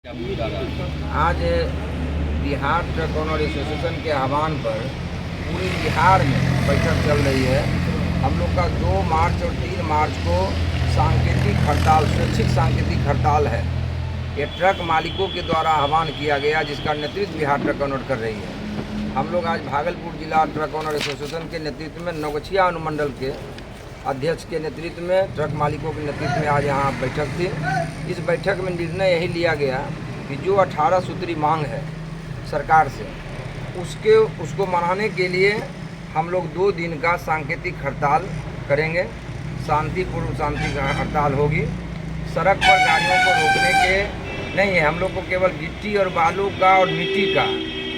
आज Bihar truck owner association के आह्वान पर पूरे बिहार में बैठक चल रही है। हम लोग का 2 मार्च और 3 मार्च को सांकेतिक हड़ताल, स्वैच्छिक सांकेतिक हड़ताल है। ये ट्रक मालिकों के द्वारा आह्वान किया गया, जिसका नेतृत्व बिहार ट्रक ओनर कर रही है। हम लोग आज भागलपुर जिला ट्रक ओनर एसोसिएशन के नेतृत्व में नवगछिया अनुमंडल के अध्यक्ष के नेतृत्व में, ट्रक मालिकों के नेतृत्व में आज यहाँ बैठक थी। इस बैठक में निर्णय यही लिया गया कि जो 18 सूत्री मांग है सरकार से, उसको मनाने के लिए हम लोग 2 दिन का सांकेतिक हड़ताल करेंगे। शांति हड़ताल होगी। सड़क पर गाड़ियों को रोकने के नहीं है, हम लोग को केवल गिट्टी और बालू का और मिट्टी का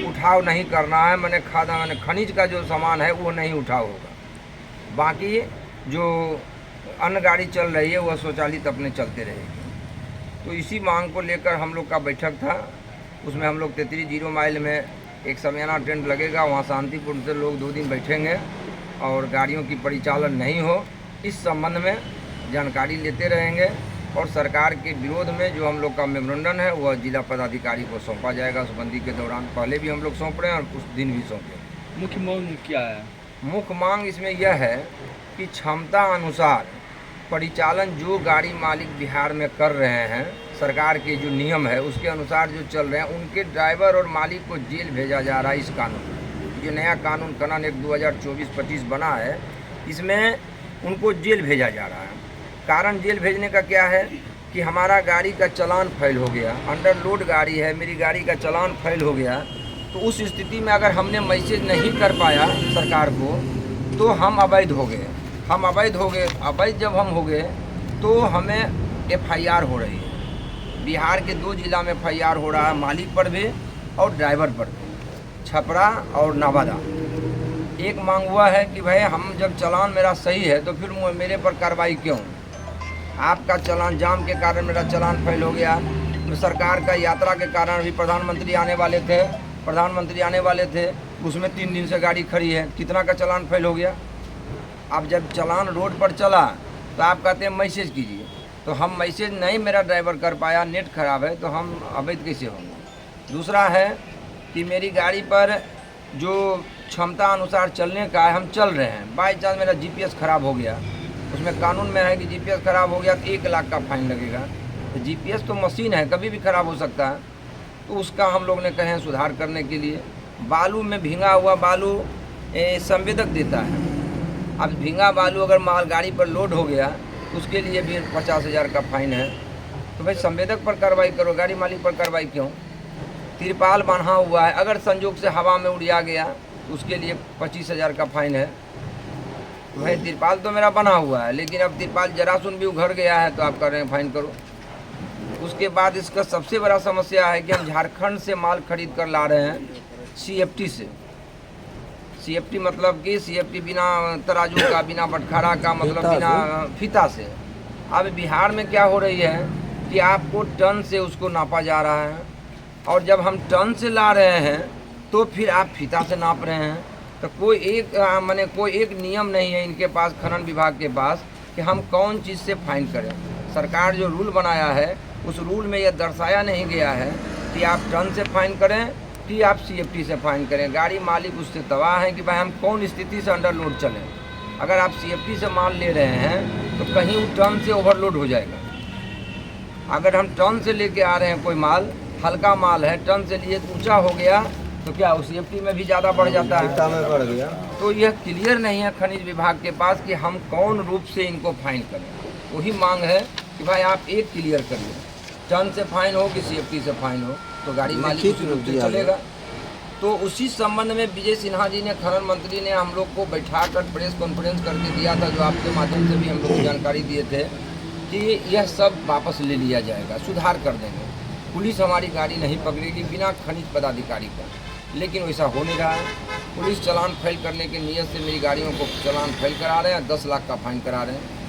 उठाव नहीं करना है। मैंने खनिज का जो सामान है वो नहीं उठाव होगा। बाकी जो अन्य गाड़ी चल रही है वह स्वचालित अपने चलते रहेगी। तो इसी मांग को लेकर हम लोग का बैठक था। उसमें हम लोग 33 0 माइल में एक समियाना टेंट लगेगा, वहाँ शांतिपूर्ण से लोग 2 दिन बैठेंगे और गाड़ियों की परिचालन नहीं हो, इस संबंध में जानकारी लेते रहेंगे। और सरकार के विरोध में जो हम लोग का मेमोरेंडम है वह जिला पदाधिकारी को सौंपा जाएगा। उस बंदी के दौरान पहले भी हम लोग सौंप रहे हैं और उस दिन भी सौंपे। मुख्य मांग क्या है? मुख्य मांग इसमें यह है कि क्षमता अनुसार परिचालन जो गाड़ी मालिक बिहार में कर रहे हैं, सरकार के जो नियम है उसके अनुसार जो चल रहे हैं, उनके ड्राइवर और मालिक को जेल भेजा जा रहा है। इस कानून, जो नया कानून कानून 2024-25 बना है, इसमें उनको जेल भेजा जा रहा है। कारण जेल भेजने का क्या है कि हमारा गाड़ी का चालान फेल हो गया, अंडरलोड गाड़ी है, मेरी गाड़ी का चालान फेल हो गया। तो उस स्थिति में अगर हमने मैसेज नहीं कर पाया सरकार को तो हम अवैध हो गए। अवैध जब हम हो गए तो हमें FIR हो रही है। बिहार के 2 जिला में FIR हो रहा है, मालिक पर भी और ड्राइवर पर भी, छपरा और नवादा। एक मांग हुआ है कि भाई हम जब चालान मेरा सही है तो फिर मेरे पर कार्रवाई क्यों? आपका चालान जाम के कारण मेरा चालान फेल हो गया। तो सरकार का यात्रा के कारण अभी प्रधानमंत्री आने वाले थे, उसमें 3 दिन से गाड़ी खड़ी है, कितना का चालान फेल हो गया। अब जब चालान रोड पर चला तो आप कहते हैं मैसेज कीजिए, तो हम मैसेज नहीं मेरा ड्राइवर कर पाया, नेट खराब है, तो हम अवैध कैसे होंगे? दूसरा है कि मेरी गाड़ी पर जो क्षमता अनुसार चलने का है, हम चल रहे हैं, बाई चांस मेरा GPS खराब हो गया, उसमें कानून में है कि GPS खराब हो गया तो 1 लाख का फाइन लगेगा। तो GPS तो मशीन है, कभी भी खराब हो सकता है। तो उसका हम लोग ने कहे सुधार करने के लिए। बालू में भींगा हुआ बालू संवेदक देता है। अब भींगा बालू अगर माल गाड़ी पर लोड हो गया उसके लिए भी 50,000 का फाइन है। तो भाई संवेदक पर कार्रवाई करो, गाड़ी मालिक पर कार्रवाई क्यों? तिरपाल बंधा हुआ है, अगर संजोग से हवा में उड़िया गया तो उसके लिए 25,000 का फाइन है। तो भाई तिरपाल तो मेरा बना हुआ है, लेकिन अब तिरपाल जरा सुन भी उघड़ गया है तो आप कर रहे हैं फाइन करो। उसके बाद इसका सबसे बड़ा समस्या है कि हम झारखंड से माल खरीद कर ला रहे हैं CFT से। CFT मतलब कि CFT बिना तराजू का, बिना बटखारा का, मतलब बिना फीता से। अब बिहार में क्या हो रही है कि आपको टन से उसको नापा जा रहा है, और जब हम टन से ला रहे हैं तो फिर आप फीता से नाप रहे हैं। तो कोई एक नियम नहीं है इनके पास, खनन विभाग के पास, कि हम कौन चीज़ से फाइन करें। सरकार जो रूल बनाया है उस रूल में यह दर्शाया नहीं गया है कि आप टन से फाइन करें कि आप CFT से फाइन करें। गाड़ी मालिक उससे तबाह है कि भाई हम कौन स्थिति से अंडरलोड चलें। अगर आप CFT से माल ले रहे हैं तो कहीं वो टन से ओवरलोड हो जाएगा। अगर हम टन से लेके आ रहे हैं, कोई माल हल्का माल है, टन से लिए ऊंचा हो गया तो क्या उस CFT में भी ज़्यादा बढ़ जाता है, में बढ़ गया। तो यह क्लियर नहीं है खनिज विभाग के पास कि हम कौन रूप से इनको फाइन करें। वही मांग है कि भाई आप एक क्लियर करिए, टन से फाइन हो कि CFT से फाइन हो, तो गाड़ी मालिक उसी रूप से चलेगा। तो उसी संबंध में विजय सिन्हा जी ने, खनन मंत्री ने, हम लोग को बैठा कर प्रेस कॉन्फ्रेंस करके दिया था, जो आपके माध्यम से भी हम लोग को जानकारी दिए थे कि यह सब वापस ले लिया जाएगा, सुधार कर देंगे। पुलिस हमारी गाड़ी नहीं पकड़ेगी बिना खनिज पदाधिकारी का, लेकिन वैसा हो नहीं रहा है। पुलिस चालान फेल करने की नीयत से मेरी गाड़ियों को चालान फेल करा रहे हैं, 10 लाख का फाइन करा रहे हैं।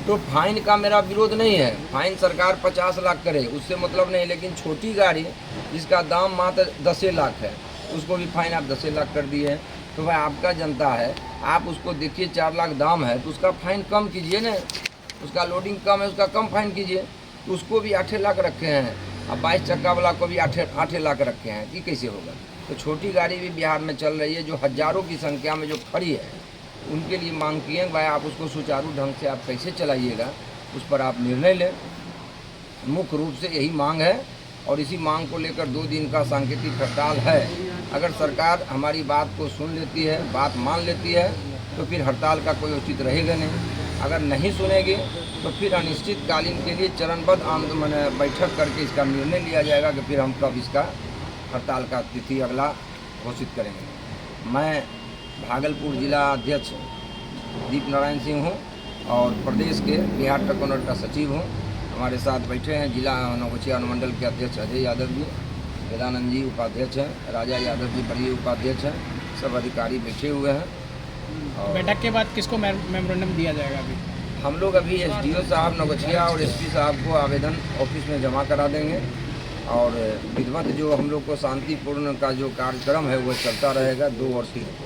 तो फाइन का मेरा विरोध नहीं है, फाइन सरकार 50 लाख करे उससे मतलब नहीं, लेकिन छोटी गाड़ी जिसका दाम मात्र 10 लाख है उसको भी फाइन आप 10 लाख कर दिए हैं। तो भाई आपका जनता है, आप उसको देखिए 4 लाख दाम है तो उसका फाइन कम कीजिए ना, उसका लोडिंग कम है उसका कम फाइन कीजिए। तो उसको भी 8 लाख रखे हैं, अब 22 चक्का वाला को भी 8 लाख रखे हैं, ये कैसे होगा? तो छोटी गाड़ी भी बिहार में चल रही है जो हज़ारों की संख्या में जो खड़ी है, उनके लिए मांग की है भाई आप उसको सुचारू ढंग से आप कैसे चलाइएगा, उस पर आप निर्णय लें। मुख्य रूप से यही मांग है और इसी मांग को लेकर 2 दिन का सांकेतिक हड़ताल है। अगर सरकार हमारी बात को सुन लेती है, बात मान लेती है, तो फिर हड़ताल का कोई औचित्य रहेगा नहीं। अगर नहीं सुनेगी तो फिर अनिश्चितकालीन के लिए चरणबद्ध आंदोलन बैठक करके इसका निर्णय लिया जाएगा कि फिर हम कब इसका हड़ताल का तिथि अगला घोषित करेंगे। मैं भागलपुर जिला अध्यक्ष दीप नारायण सिंह हूँ और प्रदेश के बिहार ट्रक ओनर का सचिव हूँ। हमारे साथ बैठे हैं जिला नवगछिया अनुमंडल के अध्यक्ष अजय यादव जी, वेदानंद जी उपाध्यक्ष हैं, राजा यादव जी बड़ी उपाध्यक्ष हैं, सब अधिकारी बैठे हुए हैं। और बैठक के बाद किसको मेमोरेंडम दिया जाएगा? अभी हम लोग अभी एसडीओ साहब नवगछिया और एसपी साहब को आवेदन ऑफिस में जमा करा देंगे और विधिवत जो हम लोग को शांतिपूर्ण का जो कार्यक्रम है वो चलता रहेगा 2 और 3 को।